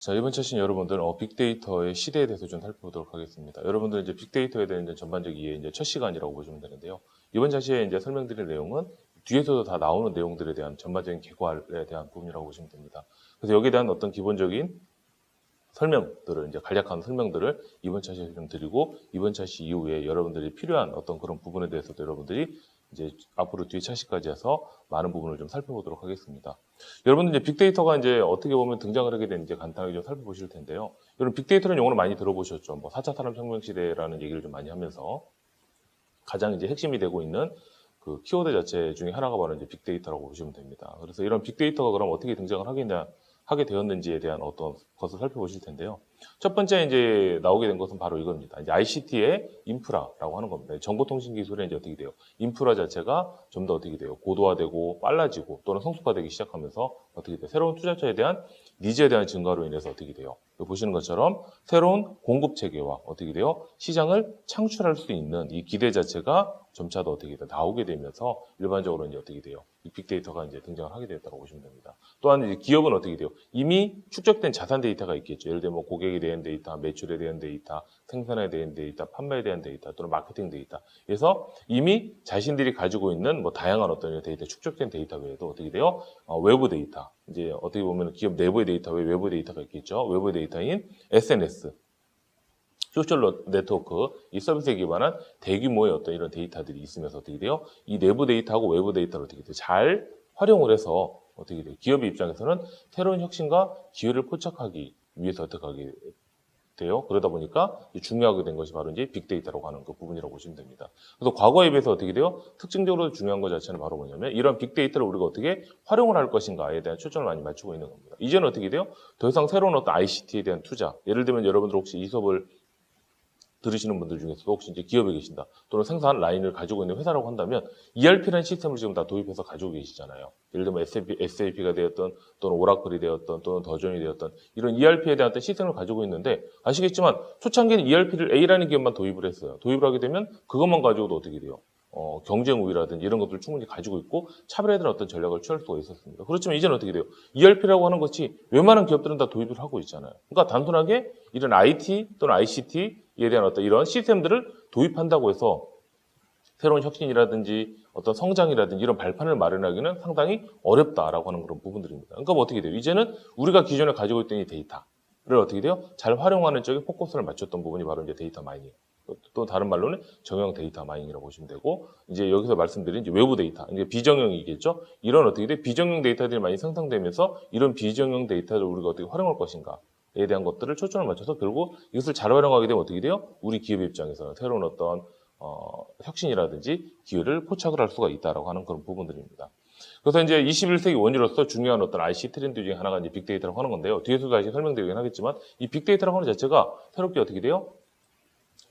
자, 이번 세션 여러분들은 빅데이터의 시대에 대해서 좀 살펴보도록 하겠습니다. 여러분들은 이제 빅데이터에 대한 이제 전반적 이해 이제 첫 시간이라고 보시면 되는데요. 이번 자시에 이제 설명드릴 내용은 뒤에서도 다 나오는 내용들에 대한 전반적인 개괄에 대한 부분이라고 보시면 됩니다. 그래서 여기에 대한 어떤 기본적인 설명들을 이제 간략한 설명들을 이번 차시에 좀 드리고 이번 차시 이후에 여러분들이 필요한 어떤 그런 부분에 대해서도 여러분들이 이제 앞으로 뒤에 차시까지 해서 많은 부분을 좀 살펴보도록 하겠습니다. 여러분들 이제 빅데이터가 이제 어떻게 보면 등장을 하게 되는지 간단하게 좀 살펴보실 텐데요. 여러분 빅데이터는 용어를 많이 들어보셨죠. 뭐 4차 산업혁명 시대라는 얘기를 좀 많이 하면서 가장 이제 핵심이 되고 있는 그 키워드 자체 중에 하나가 바로 이제 빅데이터라고 보시면 됩니다. 그래서 이런 빅데이터가 그럼 어떻게 등장을 하게 되었는지에 대한 어떤 것을 살펴보실 텐데요. 첫 번째 이제 나오게 된 것은 바로 이겁니다. 이제 ICT의 인프라라고 하는 겁니다. 정보통신 기술의 이제 어떻게 돼요? 인프라 자체가 좀 더 어떻게 돼요? 고도화되고 빨라지고 또는 성숙화되기 시작하면서 어떻게 돼요? 새로운 투자처에 대한 니즈에 대한 증가로 인해서 어떻게 돼요? 여기 보시는 것처럼 새로운 공급 체계와 어떻게 돼요? 시장을 창출할 수 있는 이 기대 자체가 점차 더 어떻게 돼요? 나오게 되면서 일반적으로 이제 어떻게 돼요? 이 빅데이터가 이제 등장을 하게 되었다고 보시면 됩니다. 또한 이제 기업은 어떻게 돼요? 이미 축적된 자산 데이터가 있겠죠. 예를 들면 고객에 대한 데이터, 매출에 대한 데이터, 생산에 대한 데이터, 판매에 대한 데이터, 또는 마케팅 데이터. 그래서 이미 자신들이 가지고 있는 뭐 다양한 어떤 데이터, 축적된 데이터 외에도 어떻게 돼요? 외부 데이터. 이제 어떻게 보면 기업 내부의 데이터 외에 외부 데이터가 있겠죠. 외부 데이터인 SNS. 소셜 네트워크, 이 서비스에 기반한 대규모의 어떤 이런 데이터들이 있으면서 어떻게 돼요? 이 내부 데이터하고 외부 데이터를 어떻게 돼요? 잘 활용을 해서 어떻게 돼요? 기업의 입장에서는 새로운 혁신과 기회를 포착하기 위해서 어떻게 하게 돼요? 그러다 보니까 중요하게 된 것이 바로 이제 빅데이터라고 하는 그 부분이라고 보시면 됩니다. 그래서 과거에 비해서 어떻게 돼요? 특징적으로 중요한 것 자체는 바로 뭐냐면 이런 빅데이터를 우리가 어떻게 활용을 할 것인가에 대한 초점을 많이 맞추고 있는 겁니다. 이제는 어떻게 돼요? 더 이상 새로운 어떤 ICT에 대한 투자, 예를 들면 여러분들 혹시 이 수업을 들으시는 분들 중에서도 혹시 이제 기업에 계신다 또는 생산 라인을 가지고 있는 회사라고 한다면 ERP라는 시스템을 지금 다 도입해서 가지고 계시잖아요. 예를 들면 SAP가 되었던 또는 오라클이 되었던 또는 더존이 되었던 이런 ERP에 대한 어떤 시스템을 가지고 있는데 아시겠지만 초창기에는 ERP를 A라는 기업만 도입을 했어요. 도입을 하게 되면 그것만 가지고도 어떻게 돼요? 경쟁 우위라든지 이런 것들을 충분히 가지고 있고 차별화된 어떤 전략을 취할 수가 있었습니다. 그렇지만 이제는 어떻게 돼요? ERP라고 하는 것이 웬만한 기업들은 다 도입을 하고 있잖아요. 그러니까 단순하게 이런 IT 또는 ICT에 대한 어떤 이런 시스템들을 도입한다고 해서 새로운 혁신이라든지 어떤 성장이라든지 이런 발판을 마련하기는 상당히 어렵다라고 하는 그런 부분들입니다. 그러니까 뭐 어떻게 돼요? 이제는 우리가 기존에 가지고 있던 이 데이터를 어떻게 돼요? 잘 활용하는 쪽에 포커스를 맞췄던 부분이 바로 이제 데이터 마이닝. 또 다른 말로는 정형 데이터 마이닝이라고 보시면 되고 이제 여기서 말씀드린 이제 외부 데이터, 이제 비정형이겠죠. 이런 어떻게 돼? 비정형 데이터들이 많이 생성되면서 이런 비정형 데이터를 우리가 어떻게 활용할 것인가에 대한 것들을 초점을 맞춰서 결국 이것을 잘 활용하게 되면 어떻게 돼요? 우리 기업 입장에서는 새로운 어떤 혁신이라든지 기회를 포착을 할 수가 있다라고 하는 그런 부분들입니다. 그래서 이제 21세기 원유로서 중요한 어떤 IC 트렌드 중에 하나가 이제 빅데이터라고 하는 건데요. 뒤에서도 다시 설명드리긴 하겠지만 이 빅데이터라고 하는 자체가 새롭게 어떻게 돼요?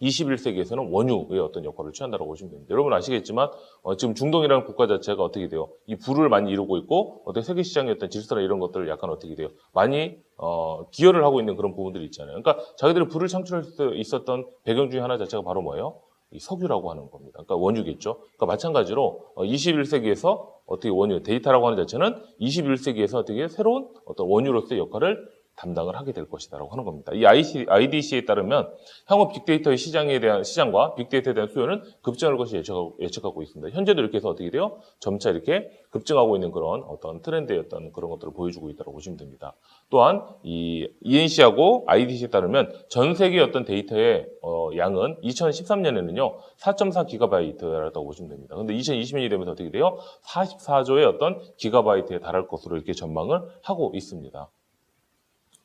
21세기에서는 원유의 어떤 역할을 취한다고 보시면 됩니다. 여러분 아시겠지만 지금 중동이라는 국가 자체가 어떻게 돼요? 이 부를 많이 이루고 있고 어떤 세계 시장의 어떤 질서나 이런 것들을 약간 어떻게 돼요? 많이 기여를 하고 있는 그런 부분들이 있잖아요. 그러니까 자기들이 부를 창출할 수 있었던 배경 중에 하나 자체가 바로 뭐예요? 이 석유라고 하는 겁니다. 그러니까 원유겠죠. 그러니까 마찬가지로 21세기에서 어떻게 원유 데이터라고 하는 자체는 21세기에서 어떻게 새로운 어떤 원유로서의 역할을 담당을 하게 될 것이다라고 하는 겁니다. 이 IDC에 따르면 향후 빅데이터의 시장과 빅데이터에 대한 수요는 급증할 것이 예측하고 있습니다. 현재도 이렇게 해서 어떻게 돼요? 점차 이렇게 급증하고 있는 그런 어떤 트렌드의 어떤 그런 것들을 보여주고 있다고 보시면 됩니다. 또한 이 ENC하고 IDC에 따르면 전 세계 어떤 데이터의 양은 2013년에는요 4.4 기가바이트라고 보시면 됩니다. 그런데 2020년이 되면서 어떻게 돼요? 44조의 어떤 기가바이트에 달할 것으로 이렇게 전망을 하고 있습니다.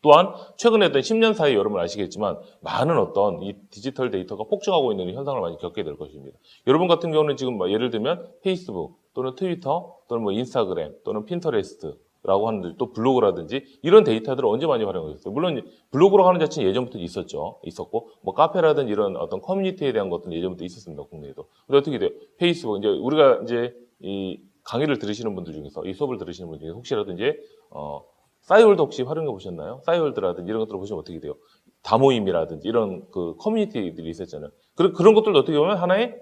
또한 최근에 어떤 10년 사이 여러분 아시겠지만 많은 어떤 이 디지털 데이터가 폭증하고 있는 현상을 많이 겪게 될 것입니다. 여러분 같은 경우는 지금 예를 들면 페이스북 또는 트위터 또는 뭐 인스타그램 또는 핀터레스트라고 하는 또 블로그라든지 이런 데이터들을 언제 많이 활용하셨어요? 물론 블로그라고 하는 자체는 예전부터 있었고 뭐 카페라든지 이런 어떤 커뮤니티에 대한 것들은 예전부터 있었습니다. 국내에도. 근데 어떻게 돼요? 페이스북 이제 우리가 이제 이 강의를 들으시는 분들 중에서 이 수업을 들으시는 분들 중에서 혹시라도 이제 싸이월드 혹시 활용해 보셨나요? 싸이월드라든지 이런 것들을 보시면 어떻게 돼요? 다모임이라든지 이런 그 커뮤니티들이 있었잖아요. 그런 것들도 어떻게 보면 하나의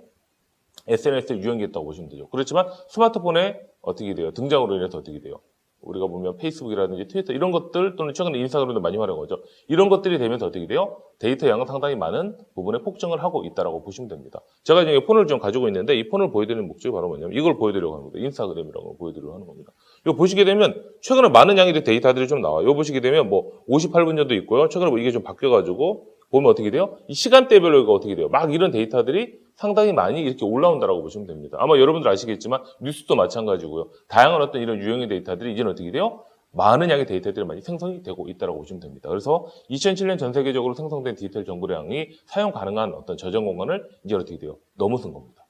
SNS의 유형이었다고 보시면 되죠. 그렇지만 스마트폰에 어떻게 돼요? 등장으로 인해서 어떻게 돼요? 우리가 보면 페이스북이라든지 트위터 이런 것들 또는 최근에 인스타그램도 많이 활용하죠. 이런 것들이 되면서 어떻게 돼요? 데이터 양은 상당히 많은 부분에 폭증을 하고 있다라고 보시면 됩니다. 제가 지금 폰을 좀 가지고 있는데 이 폰을 보여드리는 목적이 바로 뭐냐면 이걸 보여드리려고 하는 겁니다. 인스타그램이라는 걸 보여드리려고 하는 겁니다. 이거 보시게 되면 최근에 많은 양의 데이터들이 좀 나와요. 이거 보시게 되면 뭐 58분 전도 있고요. 최근에 뭐 이게 좀 바뀌어가지고 보면 어떻게 돼요? 이 시간대별로 이거 어떻게 돼요? 막 이런 데이터들이 상당히 많이 이렇게 올라온다라고 보시면 됩니다. 아마 여러분들 아시겠지만 뉴스도 마찬가지고요. 다양한 어떤 이런 유형의 데이터들이 이제는 어떻게 돼요? 많은 양의 데이터들이 많이 생성이 되고 있다고 보시면 됩니다. 그래서 2007년 전 세계적으로 생성된 디지털 정보량이 사용 가능한 어떤 저장 공간을 이제 어떻게 돼요? 넘어선 겁니다.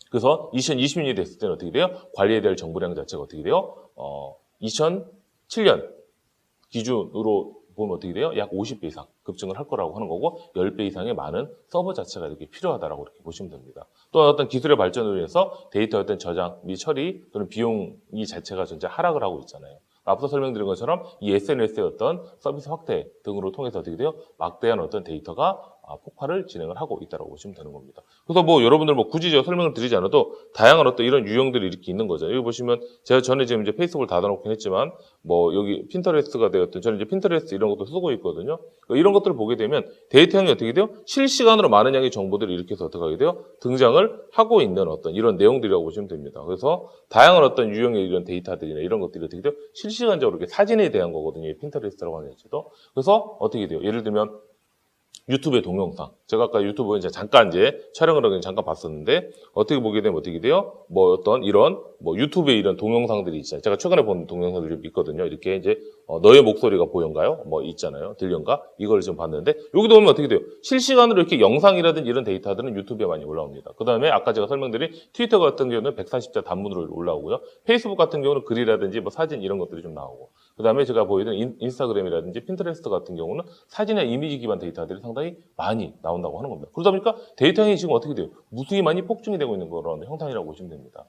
그래서 2020년이 됐을 때는 어떻게 돼요? 관리해야 될 정보량 자체가 어떻게 돼요? 2007년 기준으로 보면 어떻게 돼요? 약 50배 이상 급증을 할 거라고 하는 거고 10배 이상의 많은 서버 자체가 이렇게 필요하다라고 이렇게 보시면 됩니다. 또 어떤 기술의 발전으로 인해서 데이터의 어떤 저장 및 처리 또는 비용이 자체가 전체 하락을 하고 있잖아요. 앞서 설명드린 것처럼 이 SNS의 어떤 서비스 확대 등으로 통해서 어떻게 돼요? 막대한 어떤 데이터가 폭발을 진행을 하고 있다고 보시면 되는 겁니다. 그래서 뭐 여러분들 뭐 굳이 제가 설명을 드리지 않아도 다양한 어떤 이런 유형들이 이렇게 있는 거죠. 여기 보시면 제가 전에 지금 이제 페이스북을 닫아놓긴 했지만 뭐 여기 핀터레스트가 되었든 저는 이제 핀터레스트 이런 것도 쓰고 있거든요. 이런 것들을 보게 되면 데이터량이 어떻게 돼요? 실시간으로 많은 양의 정보들이 이렇게 해서 어떻게 하게 돼요? 등장을 하고 있는 어떤 이런 내용들이라고 보시면 됩니다. 그래서 다양한 어떤 유형의 이런 데이터들이나 이런 것들이 어떻게 돼요? 실시간적으로 이렇게 사진에 대한 거거든요. 핀터레스트라고 하는 자체도. 그래서 어떻게 돼요? 예를 들면 유튜브의 동영상. 제가 아까 유튜브 이제 잠깐 이제 촬영을 하긴 잠깐 봤었는데 어떻게 보게 되면 어떻게 돼요? 뭐 어떤 이런 뭐 유튜브에 이런 동영상들이 있잖아요. 제가 최근에 본 동영상들이 좀 있거든요. 이렇게 이제 너의 목소리가 보여인가요? 뭐 있잖아요. 들려인가? 이걸 좀 봤는데 여기도 보면 어떻게 돼요? 실시간으로 이렇게 영상이라든지 이런 데이터들은 유튜브에 많이 올라옵니다. 그 다음에 아까 제가 설명드린 트위터 같은 경우는 140자 단문으로 올라오고요. 페이스북 같은 경우는 글이라든지 뭐 사진 이런 것들이 좀 나오고 그 다음에 제가 보여드린 인스타그램이라든지 핀터레스트 같은 경우는 사진이나 이미지 기반 데이터들이 상당히 많이 나온다고 하는 겁니다. 그러다 보니까 데이터량이 지금 어떻게 돼요? 무수히 많이 폭증이 되고 있는 그런 형상이라고 보시면 됩니다.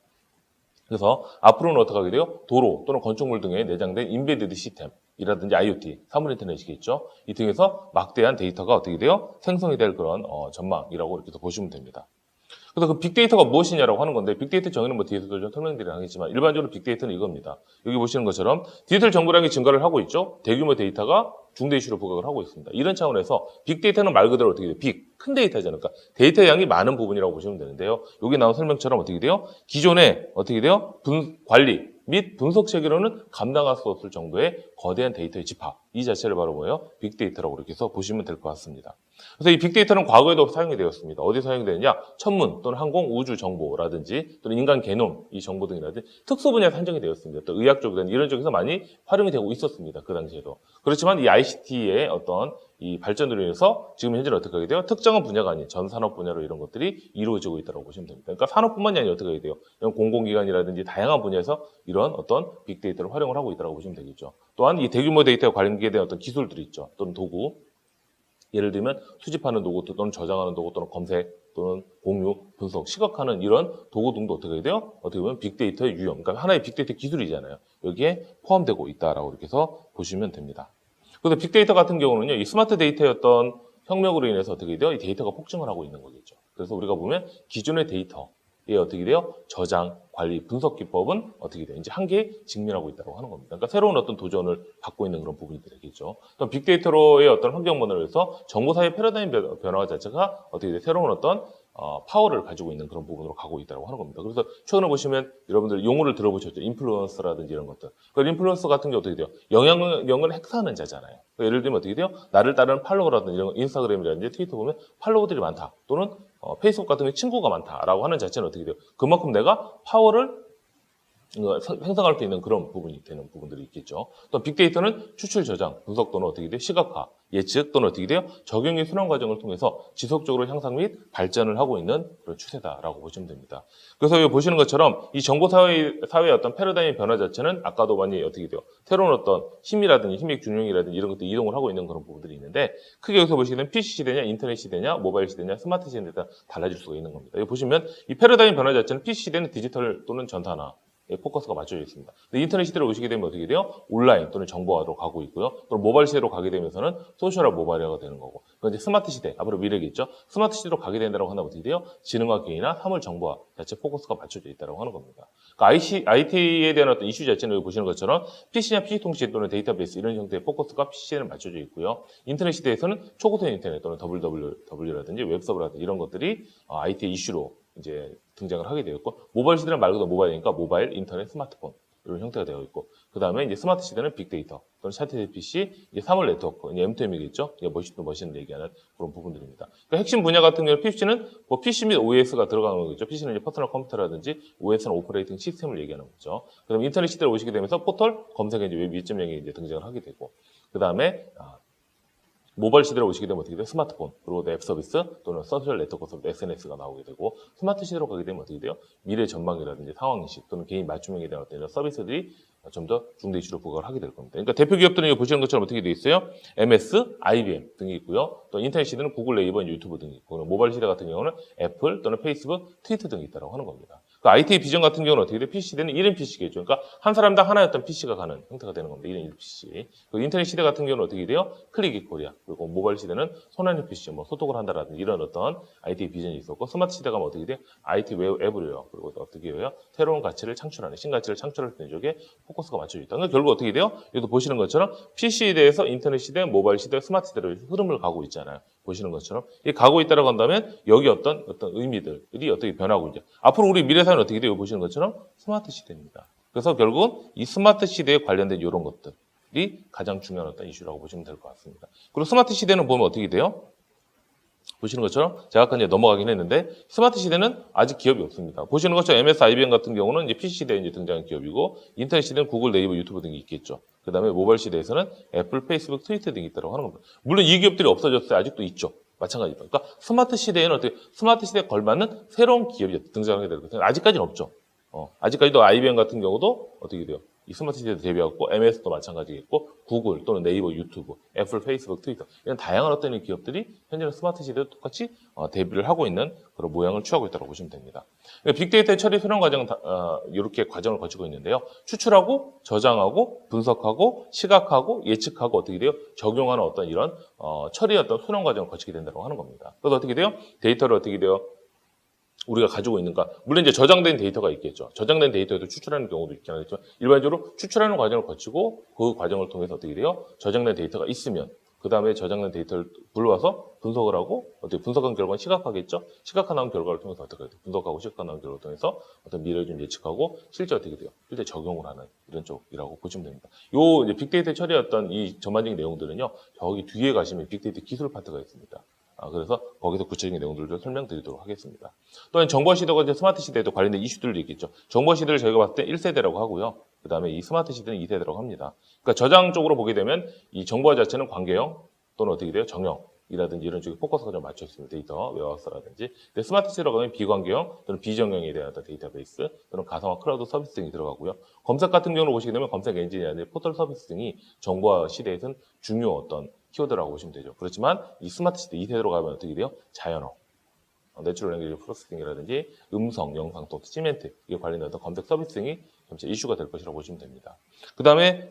그래서 앞으로는 어떻게 하게 돼요? 도로 또는 건축물 등에 내장된 인베디드 시스템이라든지 IoT, 사물 인터넷이겠죠. 이 등에서 막대한 데이터가 어떻게 돼요? 생성이 될 그런 전망이라고 이렇게 보시면 됩니다. 그래서 그 빅데이터가 무엇이냐라고 하는 건데 빅데이터 정의는 뭐 뒤에서도 좀 설명드리긴 하겠지만 일반적으로 빅데이터는 이겁니다. 여기 보시는 것처럼 디지털 정보량이 증가를 하고 있죠. 대규모 데이터가 중대 이슈로 부각을 하고 있습니다. 이런 차원에서 빅데이터는 말 그대로 어떻게 돼요? 큰 데이터잖아요. 그러니까 데이터 양이 많은 부분이라고 보시면 되는데요. 여기 나온 설명처럼 어떻게 돼요? 기존에 어떻게 돼요? 관리 및 분석 체계로는 감당할 수 없을 정도의 거대한 데이터의 집합. 이 자체를 바로 뭐예요? 빅데이터라고 이렇게 해서 보시면 될 것 같습니다. 그래서 이 빅데이터는 과거에도 사용이 되었습니다. 어디 사용이 되느냐? 천문 또는 항공 우주 정보라든지 또는 인간 게놈 이 정보 등이라든지 특수 분야에 산정이 되었습니다. 또 의학 쪽이든 이런 쪽에서 많이 활용이 되고 있었습니다. 그 당시에도. 그렇지만 이 ICT의 어떤 이 발전으로 인해서 지금 현재는 어떻게 하게 돼요? 특정한 분야가 아닌 전 산업 분야로 이런 것들이 이루어지고 있다고 보시면 됩니다. 그러니까 산업뿐만이 아니라 어떻게 하게 돼요? 이런 공공기관이라든지 다양한 분야에서 이런 어떤 빅데이터를 활용을 하고 있다고 보시면 되겠죠. 또한 이 대규모 데이터와 관계된 어떤 기술들이 있죠. 또는 도구. 예를 들면 수집하는 도구 또는 저장하는 도구 또는 검색 또는 공유, 분석, 시각하는 이런 도구 등도 어떻게 해야 돼요? 어떻게 보면 빅데이터의 유형, 그러니까 하나의 빅데이터 기술이잖아요. 여기에 포함되고 있다라고 이렇게 해서 보시면 됩니다. 그래서 빅데이터 같은 경우는요, 이 스마트 데이터의 어떤 혁명으로 인해서 어떻게 돼요? 이 데이터가 폭증을 하고 있는 거겠죠. 그래서 우리가 보면 기존의 데이터에 어떻게 돼요? 저장, 관리, 분석 기법은 어떻게 돼요? 이제 한계에 직면하고 있다고 하는 겁니다. 그러니까 새로운 어떤 도전을 받고 있는 그런 부분이 되겠죠. 또 빅데이터로의 어떤 환경문화로 해서 정보사회 패러다임 변화 자체가 어떻게 돼요? 새로운 어떤 파워를 가지고 있는 그런 부분으로 가고 있다고 하는 겁니다. 그래서 최근에 보시면 여러분들 용어를 들어보셨죠? 인플루언서라든지 이런 것들. 그 인플루언서 같은 게 어떻게 돼요? 영향력을 행사하는 자잖아요. 그러니까 예를 들면 어떻게 돼요? 나를 따르는 팔로워라든지 이런 인스타그램이라든지 트위터 보면 팔로워들이 많다. 또는 페이스북 같은 경우에 친구가 많다라고 하는 자체는 어떻게 돼요? 그만큼 내가 파워를 생성할 수 있는 그런 부분이 되는 부분들이 있겠죠. 또 빅데이터는 추출, 저장, 분석 또는 어떻게 돼요? 시각화, 예측 또는 어떻게 돼요? 적용의 순환 과정을 통해서 지속적으로 향상 및 발전을 하고 있는 그런 추세다라고 보시면 됩니다. 그래서 여기 보시는 것처럼 이 정보사회의 어떤 패러다임 변화 자체는 아까도 많이 어떻게 돼요? 새로운 어떤 힘이라든지 힘의 균형이라든지 이런 것들 이동을 하고 있는 그런 부분들이 있는데 크게 여기서 보시게 되면 PC 시대냐, 인터넷 시대냐, 모바일 시대냐, 스마트 시대냐 달라질 수가 있는 겁니다. 여기 보시면 이 패러다임 변화 자체는 PC 시대는 디지털 또는 전산화 포커스가 맞춰져 있습니다. 근데 인터넷 시대로 오시게 되면 어떻게 돼요? 온라인 또는 정보화로 가고 있고요. 또 모바일 시대로 가게 되면서는 소셜화 모바일화가 되는 거고. 그건 이제 스마트 시대, 앞으로 미래겠죠. 스마트 시대로 가게 된다고 한다면 어떻게 돼요? 지능화 기회나 사물 정보화 자체 포커스가 맞춰져 있다고 하는 겁니다. 그러니까 IT에 대한 어떤 이슈 자체는 여기 보시는 것처럼 PC나 PC 통신 또는 데이터베이스 이런 형태의 포커스가 PC에는 맞춰져 있고요. 인터넷 시대에서는 초고속 인터넷 또는 WWW라든지 웹서버라든지 이런 것들이 IT 이슈로 이제 등장을 하게 되었고, 모바일 시대는 말 그대로 모바일이니까 모바일, 인터넷, 스마트폰 이런 형태가 되어 있고, 그 다음에 이제 스마트 시대는 빅데이터 또는 차트 PC, 이제 사물 네트워크, 이제 M2M이겠죠. 이게 머신 얘기하는 그런 부분들입니다. 그러니까 핵심 분야 같은 경우는 PC는 뭐 PC 및 OS가 들어가는 거죠. PC는 이제 퍼스널 컴퓨터라든지 OS는 오퍼레이팅 시스템을 얘기하는 거죠. 그다음에 인터넷 시대로 오시게 되면서 포털 검색에 이제 웹 2.0이 이제 등장을 하게 되고, 그 다음에 모바일 시대로 오시게 되면 어떻게 돼요? 스마트폰, 그리고 앱 서비스 또는 소셜 네트워크 서비스, SNS가 나오게 되고, 스마트 시대로 가게 되면 어떻게 돼요? 미래 전망이라든지 상황인식 또는 개인 맞춤형에 대한 어떤 이런 서비스들이 좀 더 중대 이슈로 부각을 하게 될 겁니다. 그러니까 대표 기업들은 보시는 것처럼 어떻게 되어 있어요? MS, IBM 등이 있고요. 또 인터넷 시대는 구글, 네이버, 유튜브 등이 있고, 모바일 시대 같은 경우는 애플 또는 페이스북, 트위터 등이 있다고 하는 겁니다. 그 IT 비전 같은 경우는 어떻게 돼요? PC 시대는 1인 PC겠죠. 그러니까 한 사람당 하나였던 PC가 가는 형태가 되는 겁니다. 1인 1PC. 그 인터넷 시대 같은 경우는 어떻게 돼요? 클릭이 코리아. 그리고 모바일 시대는 손안의 PC, 뭐 소통을 한다라든지 이런 어떤 IT 비전이 있었고, 스마트 시대가 뭐 어떻게 돼요? IT 웹 앱으로요. 그리고 어떻게 해요? 새로운 가치를 창출하는, 신가치를 창출할 수 있는 쪽에 포커스가 맞춰져 있다. 그러니까 결국 어떻게 돼요? 여기도 보시는 것처럼 PC 시대에서 인터넷 시대, 모바일 시대, 스마트 시대로 흐름을 가고 있잖아요. 보시는 것처럼 이 가고 있다라고 한다면 여기 어떤 의미들이 어떻게 변하고 있냐. 앞으로 우리 미래 사회는 어떻게 돼요? 보시는 것처럼 스마트 시대입니다. 그래서 결국은 이 스마트 시대에 관련된 이런 것들이 가장 중요한 어떤 이슈라고 보시면 될 것 같습니다. 그리고 스마트 시대는 보면 어떻게 돼요? 보시는 것처럼 제가 아까 이제 넘어가긴 했는데 스마트 시대는 아직 기업이 없습니다. 보시는 것처럼 MS, IBM 같은 경우는 이제 PC 시대에 이제 등장한 기업이고, 인터넷 시대는 구글, 네이버, 유튜브 등이 있겠죠. 그 다음에 모바일 시대에서는 애플, 페이스북, 트위터 등이 있다고 하는 겁니다. 물론 이 기업들이 없어졌어요. 아직도 있죠. 마찬가지입니다. 그러니까 스마트 시대에는 어떻게 스마트 시대에 걸맞는 새로운 기업이 등장하게 될 것같아요. 아직까지는 없죠. 아직까지도 IBM 같은 경우도 어떻게 돼요? 이 스마트 시대에 대비하고 MS도 마찬가지겠고, 구글 또는 네이버, 유튜브, 애플, 페이스북, 트위터 이런 다양한 어떤 기업들이 현재는 스마트 시대에 똑같이 대비를 하고 있는 그런 모양을 취하고 있다고 보시면 됩니다. 빅데이터의 처리 수령 과정은 이렇게 과정을 거치고 있는데요. 추출하고, 저장하고, 분석하고, 시각하고, 예측하고 어떻게 돼요? 적용하는 어떤 이런 처리의 어떤 수령 과정을 거치게 된다고 하는 겁니다. 그래서 어떻게 돼요? 데이터를 어떻게 돼요? 우리가 가지고 있는가? 물론 이제 저장된 데이터가 있겠죠. 저장된 데이터에도 추출하는 경우도 있긴 하겠지만, 일반적으로 추출하는 과정을 거치고 그 과정을 통해서 어떻게 돼요? 저장된 데이터가 있으면 그 다음에 저장된 데이터를 불러와서 분석을 하고, 어떻게 분석한 결과는 시각화겠죠? 시각화 나온 결과를 통해서 어떻게 돼요? 분석하고 시각화 나온 결과를 통해서 어떤 미래를 좀 예측하고 실제 어떻게 돼요? 실제 적용을 하는 이런 쪽이라고 보시면 됩니다. 요 이제 빅데이터 처리했던 이 전반적인 내용들은요, 저기 뒤에 가시면 빅데이터 기술 파트가 있습니다. 그래서 거기서 구체적인 내용들을 설명드리도록 하겠습니다. 또한 정보 시대와 이제 스마트 시대에도 관련된 이슈들도 있겠죠. 정보 시대를 저희가 봤을 때 1세대라고 하고요. 그 다음에 이 스마트 시대는 2세대라고 합니다. 그러니까 저장 쪽으로 보게 되면 이 정보화 자체는 관계형 또는 어떻게 돼요? 정형이라든지 이런 쪽에 포커스가 좀 맞춰 있습니다. 데이터, 웨어하우스라든지. 근데 스마트 시대로 가면 비관계형 또는 비정형에 대한 데이터베이스 또는 가상화 클라우드 서비스 등이 들어가고요. 검색 같은 경우로 보시게 되면 검색 엔진이라든지 포털 서비스 등이 정보화 시대에서는 중요 어떤 키워드라고 보시면 되죠. 그렇지만 이 스마트 시대 2세대로 가면 어떻게 돼요? 자연어, 내추럴 랭귀지 프로세싱이라든지 음성, 영상, 또 시멘트 이게 관련된 검색 서비스 등이 점차 이슈가 될 것이라고 보시면 됩니다. 그 다음에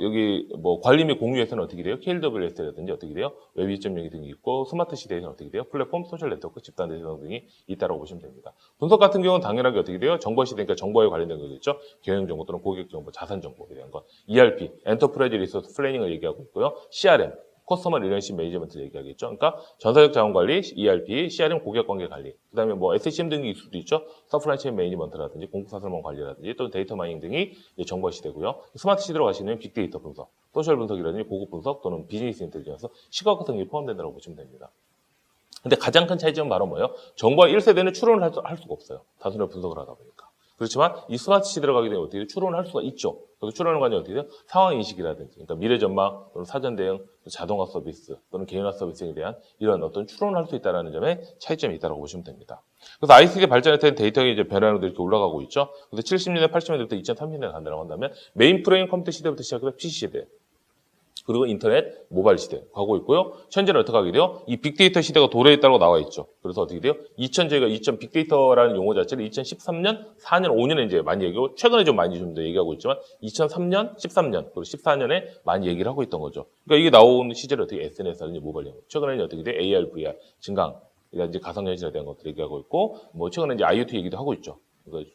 여기 뭐 관리 및 공유에서는 어떻게 돼요? KWS라든지 어떻게 돼요? 웹 2.0 등이 있고, 스마트 시대에서는 어떻게 돼요? 플랫폼, 소셜 네트워크, 집단 대상 등이 있다고 보시면 됩니다. 분석 같은 경우는 당연하게 어떻게 돼요? 정보 시대니까 정보에 관련된 거겠죠. 경영 정보 또는 고객 정보, 자산 정보에 대한 것. ERP, 엔터프라이즈 리소스 플래닝을 얘기하고 있고요. CRM, 커스터머 리레이션 매니지먼트 얘기하겠죠. 그러니까 전사적 자원 관리, ERP, CRM 고객 관계 관리, 그다음에 뭐 SCM 등이 있을 수도 있죠. 서플라이 체인 매니지먼트라든지 공급 사설망 관리라든지 또 데이터 마이닝 등이 정보 시대고요. 스마트 시대로 가시면 빅데이터 분석, 소셜 분석이라든지 고급 분석 또는 비즈니스 인텔리전스, 시각 등이 포함된다고 보시면 됩니다. 근데 가장 큰 차이점은 바로 뭐예요? 정보와 1세대는 추론을 할 수가 없어요. 단순히 분석을 하다 보니까. 그렇지만 이 스마트 시대로 가게 되면 어떻게 돼요? 추론을 할 수가 있죠. 그래서 추론하는 과정이 어떻게 돼요? 상황 인식이라든지, 그러니까 미래 전망 또는 사전 대응, 자동화 서비스 또는 개인화 서비스에 대한 이런 어떤 추론을 할 수 있다는 점에 차이점이 있다고 보시면 됩니다. 그래서 ICT 발전에 따른 데이터가 이제 변화로 이렇게 올라가고 있죠. 그래서 70년대, 80년대부터 2030년대 간다고 한다면 메인 프레임 컴퓨터 시대부터 시작해서 PC 시대. 그리고 인터넷, 모바일 시대 가고 있고요. 현재는 어떻게 하게 돼요? 이 빅데이터 시대가 도래했다고 나와 있죠. 그래서 어떻게 돼요? 저희가 빅데이터라는 용어 자체를 2013년, 4년, 5년에 이제 많이 얘기하고, 최근에 좀 많이 좀 더 얘기하고 있지만, 2003년, 13년, 그리고 14년에 많이 얘기를 하고 있던 거죠. 그러니까 이게 나온 시절에 어떻게 SNS라든지 모바일 용어, 최근에는 어떻게 돼요? AR, VR, 증강, 그러니까 이제 가상현실에 대한 것들 얘기하고 있고, 뭐 최근에 이제 IoT 얘기도 하고 있죠. 그러니까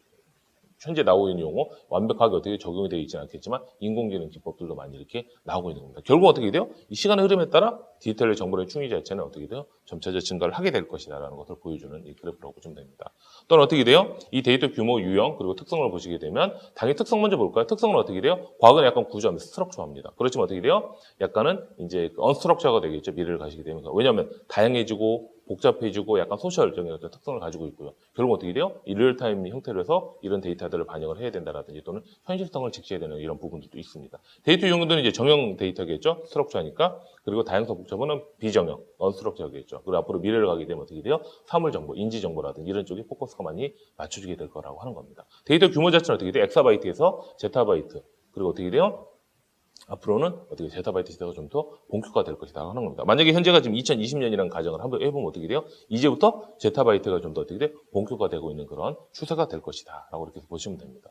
현재 나오고 있는 용어 완벽하게 어떻게 적용이 되어 있지는 않겠지만 인공지능 기법들도 많이 이렇게 나오고 있는 겁니다. 결국 어떻게 돼요? 이 시간의 흐름에 따라 디지털 정보의 충의 자체는 어떻게 돼요? 점차적 증가를 하게 될 것이다라는 것을 보여주는 이 그래프라고 보시면 됩니다. 또는 어떻게 돼요? 이 데이터 규모, 유형 그리고 특성을 보시게 되면 당연히 특성 먼저 볼까요? 특성은 어떻게 돼요? 과거는 약간 구조합니다. 스트럭처합니다. 그렇지만 어떻게 돼요? 약간은 이제 언스트럭처가 되겠죠. 미래를 가시게 되면. 왜냐하면 다양해지고 복잡해지고 약간 소셜적인 어떤 특성을 가지고 있고요. 결국 어떻게 돼요? 이 리얼타임 형태로 해서 이런 데이터들을 반영을 해야 된다라든지 또는 현실성을 직시해야 되는 이런 부분들도 있습니다. 데이터 용어들은 이제 정형 데이터겠죠? 스트럭처니까. 그리고 다양성 복잡은 비정형, 언스트럭처겠죠. 그리고 앞으로 미래를 가게 되면 어떻게 돼요? 사물 정보, 인지 정보라든지 이런 쪽에 포커스가 많이 맞춰지게 될 거라고 하는 겁니다. 데이터 규모 자체는 어떻게 돼요? 엑사바이트에서 제타바이트. 그리고 어떻게 돼요? 앞으로는 어떻게 제타바이트 시대가 좀 더 본격화될 것이다 하는 겁니다. 만약에 현재가 지금 2020년이라는 가정을 한번 해보면 어떻게 돼요? 이제부터 제타바이트가 좀 더 어떻게 돼요? 본격화되고 있는 그런 추세가 될 것이다 라고 이렇게 보시면 됩니다.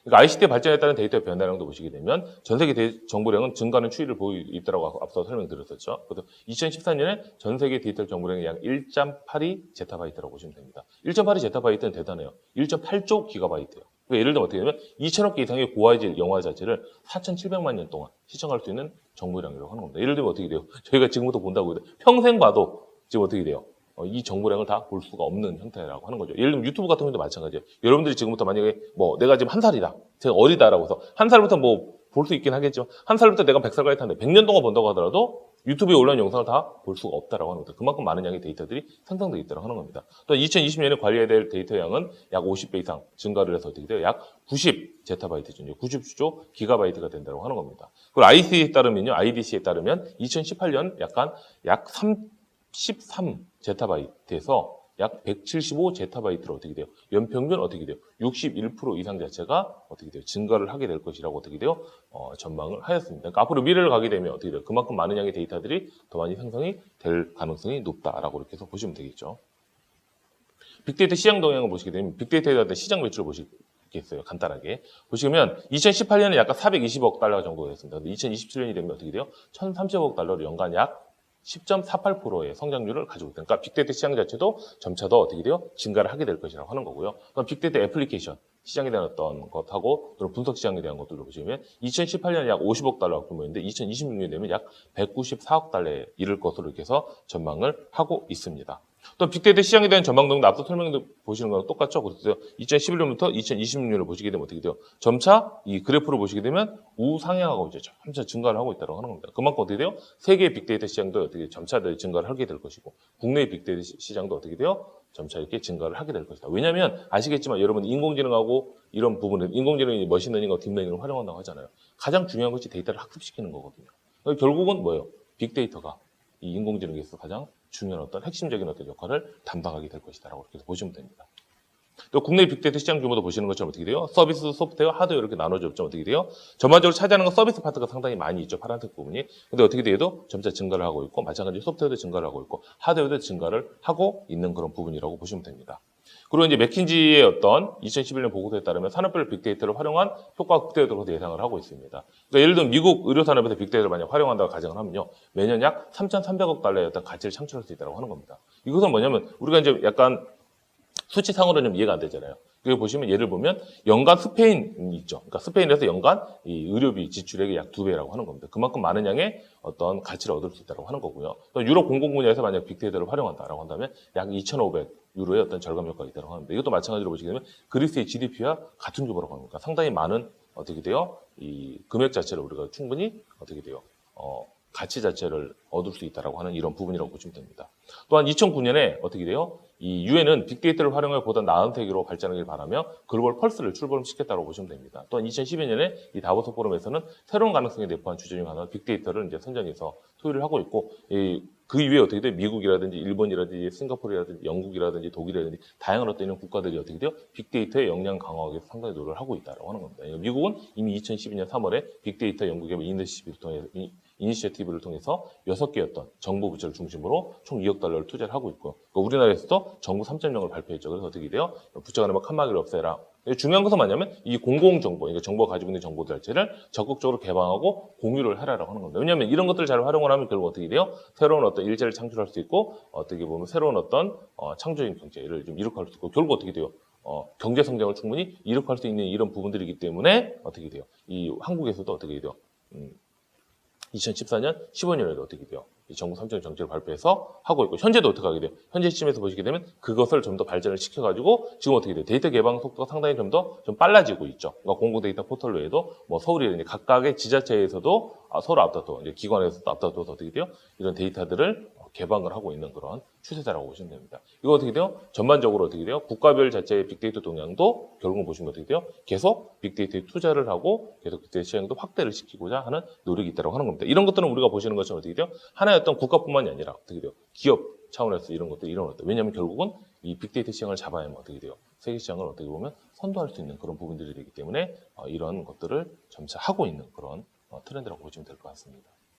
그러니까 ICT 발전에 따른 데이터 변화량도 보시게 되면 전 세계 정보량은 증가하는 추이를 보이고 있다고 앞서 설명드렸었죠. 그래서 2014년에 전 세계 디지털 정보량이 약 1.82 제타바이트라고 보시면 됩니다. 1.82 제타바이트는 대단해요. 1.8조 기가바이트예요. 그러니까 예를 들면 어떻게 되면 2천억 개 이상의 고화질 영화 자체를 4,700만 년 동안 시청할 수 있는 정보량이라고 하는 겁니다. 예를 들면 어떻게 돼요? 저희가 지금부터 본다고 해도 평생 봐도 지금 어떻게 돼요? 이 정보량을 다 볼 수가 없는 형태라고 하는 거죠. 예를 들면 유튜브 같은 경우도 마찬가지예요. 여러분들이 지금부터 만약에 내가 지금 1살이다. 제가 어리다라고 해서 1살부터 볼 수 있긴 하겠지만 1살부터 내가 100살까지 타는데 100년 동안 본다고 하더라도 유튜브에 올라온 영상을 다 볼 수가 없다라고 하는 겁니다. 그만큼 많은 양의 데이터들이 생성되어 있다고 하는 겁니다. 또 2020년에 관리해야 될 데이터 양은 약 50배 이상 증가를 해서 어떻게 돼요? 약 90 제타바이트죠. 90조 기가바이트가 된다고 하는 겁니다. 그리고 IDC에 따르면 2018년 약 33 제타바이트에서 약 175 제타바이트로 어떻게 돼요? 연평균 어떻게 돼요? 61% 이상 자체가 어떻게 돼요? 증가를 하게 될 것이라고 어떻게 돼요? 전망을 하였습니다. 그러니까 앞으로 미래를 가게 되면 어떻게 돼요? 그만큼 많은 양의 데이터들이 더 많이 생성이 될 가능성이 높다라고 이렇게 해서 보시면 되겠죠. 빅데이터 시장 동향을 보시게 되면 빅데이터에 대한 시장 매출을 보시겠어요. 간단하게. 보시면 2018년에 약간 420억 달러 정도 됐습니다. 근데 2027년이 되면 어떻게 돼요? 1,030억 달러로 연간 약 10.48%의 성장률을 가지고 있다. 그러니까 빅데이터 시장 자체도 점차 더 어떻게 돼요? 증가를 하게 될 것이라고 하는 거고요. 그럼 빅데이터 애플리케이션 시장에 대한 어떤 것하고 그리고 분석 시장에 대한 것들도 보시면 2018년에 약 50억 달러 규모인데 2026년이 되면 약 194억 달러에 이를 것으로 이렇게 해서 전망을 하고 있습니다. 또 빅데이터 시장에 대한 전망 등도 앞서 설명도 보시는 거랑 똑같죠. 그래서 2011년부터 2026년을 보시게 되면 어떻게 돼요? 점차 이 그래프를 보시게 되면 우상향하고 이제 점차 증가를 하고 있다고 하는 겁니다. 그만큼 어떻게 돼요? 세계의 빅데이터 시장도 어떻게 점차 증가를 하게 될 것이고 국내의 빅데이터 시장도 어떻게 돼요? 점차 이렇게 증가를 하게 될 것이다. 왜냐하면 아시겠지만 여러분 인공지능하고 이런 부분은 인공지능이 머신러닝과 딥러닝을 활용한다고 하잖아요. 가장 중요한 것이 데이터를 학습시키는 거거든요. 그러니까 결국은 뭐예요? 빅데이터가 이 인공지능에서 가장 중요한 어떤 핵심적인 어떤 역할을 담당하게 될 것이다라고 이렇게 보시면 됩니다. 또 국내 빅데이터 시장 규모도 보시는 것처럼 어떻게 돼요? 서비스, 소프트웨어, 하드웨어 이렇게 나눠졌죠. 어떻게 돼요? 전반적으로 차지하는 건 서비스 파트가 상당히 많이 있죠. 파란색 부분이. 근데 어떻게 돼도 점차 증가를 하고 있고 마찬가지로 소프트웨어도 증가를 하고 있고 하드웨어도 증가를 하고 있는 그런 부분이라고 보시면 됩니다. 그리고 이제 맥킨지의 어떤 2011년 보고서에 따르면 산업별 빅데이터를 활용한 효과가 극대화되도록 예상을 하고 있습니다. 그러니까 예를 들면 미국 의료산업에서 빅데이터를 만약 활용한다고 가정을 하면요. 매년 약 3,300억 달러의 어떤 가치를 창출할 수 있다고 하는 겁니다. 이것은 뭐냐면 우리가 이제 약간 수치상으로는 좀 이해가 안 되잖아요. 여기 보시면 예를 보면 연간 스페인이 있죠. 그러니까 스페인에서 연간 이 의료비 지출액이 약 2배라고 하는 겁니다. 그만큼 많은 양의 어떤 가치를 얻을 수 있다고 하는 거고요. 또 유럽 공공 분야에서 만약 빅데이터를 활용한다라고 한다면 약 2,500 유로의 어떤 절감 효과가 있다고 합니다. 이것도 마찬가지로 보시게 되면 그리스의 GDP와 같은 규모라고 합니다. 상당히 많은 어떻게 돼요? 이 금액 자체를 우리가 충분히 어떻게 돼요? 가치 자체를 얻을 수 있다라고 하는 이런 부분이라고 보시면 됩니다. 또한 2009년에 어떻게 돼요? 이 유엔은 빅데이터를 활용해 보다 나은 세계로 발전하길 바라며 글로벌 펄스를 출범시켰다고 보시면 됩니다. 또한 2012년에 이 다보스 포럼에서는 새로운 가능성이 내포한 주제 중 하나는 빅데이터를 이제 선정해서 토의를 하고 있고, 그 이외에 어떻게 돼요? 미국이라든지 일본이라든지 싱가포르라든지 영국이라든지 독일이라든지 다양한 어떤 이런 국가들이 어떻게 돼요? 빅데이터의 역량 강화하기 위해서 상당히 노력을 하고 있다고 하는 겁니다. 미국은 이미 2012년 3월에 빅데이터 연구개발 이니시어티브를 통해서 6개였던 정부 부처를 중심으로 총 2억 달러를 투자를 하고 있고요. 그러니까 우리나라에서도 정부 3.0을 발표했죠. 그래서 어떻게 돼요? 부처 간의 칸막이를 없애라. 중요한 것은 뭐냐면 이 공공정보, 그러니까 정부가 가지고 있는 정보 자체를 적극적으로 개방하고 공유를 하라라고 하는 겁니다. 왜냐하면 이런 것들을 잘 활용을 하면 결국 어떻게 돼요? 새로운 어떤 일자리를 창출할 수 있고, 어떻게 보면 새로운 어떤 창조적인 경제를 좀 이룩할 수 있고, 결국 어떻게 돼요? 경제 성장을 충분히 이룩할 수 있는 이런 부분들이기 때문에 어떻게 돼요? 이 한국에서도 어떻게 돼요? 2014년 15년에도 어떻게 돼요? 이 정부 3.0 정책을 발표해서 하고 있고, 현재도 어떻게 하게 돼요? 현재 시점에서 보시게 되면 그것을 좀 더 발전을 시켜가지고 지금 어떻게 돼요? 데이터 개방 속도가 상당히 좀 빨라지고 있죠. 그러니까 공공 데이터 포털 외에도 뭐 서울이라든지 각각의 지자체에서도 서로 앞다투어, 이제 기관에서도 앞다투어서 어떻게 돼요? 이런 데이터들을 개방을 하고 있는 그런 추세다라고 보시면 됩니다. 이거 어떻게 돼요? 전반적으로 어떻게 돼요? 국가별 자체의 빅데이터 동향도 결국은 보시면 어떻게 돼요? 계속 빅데이터에 투자를 하고 계속 빅데이터 시장도 확대를 시키고자 하는 노력이 있다고 하는 겁니다. 이런 것들은 우리가 보시는 것처럼 어떻게 돼요? 하나의 어떤 국가뿐만이 아니라 어떻게 돼요? 기업 차원에서 이런 것들이 일어났다. 왜냐하면 결국은 이 빅데이터 시장을 잡아야 하면 어떻게 돼요? 세계 시장을 어떻게 보면 선도할 수 있는 그런 부분들이 되기 때문에 이런 것들을 점차 하고 있는 그런 트렌드라고 보시면 될 것 같습니다.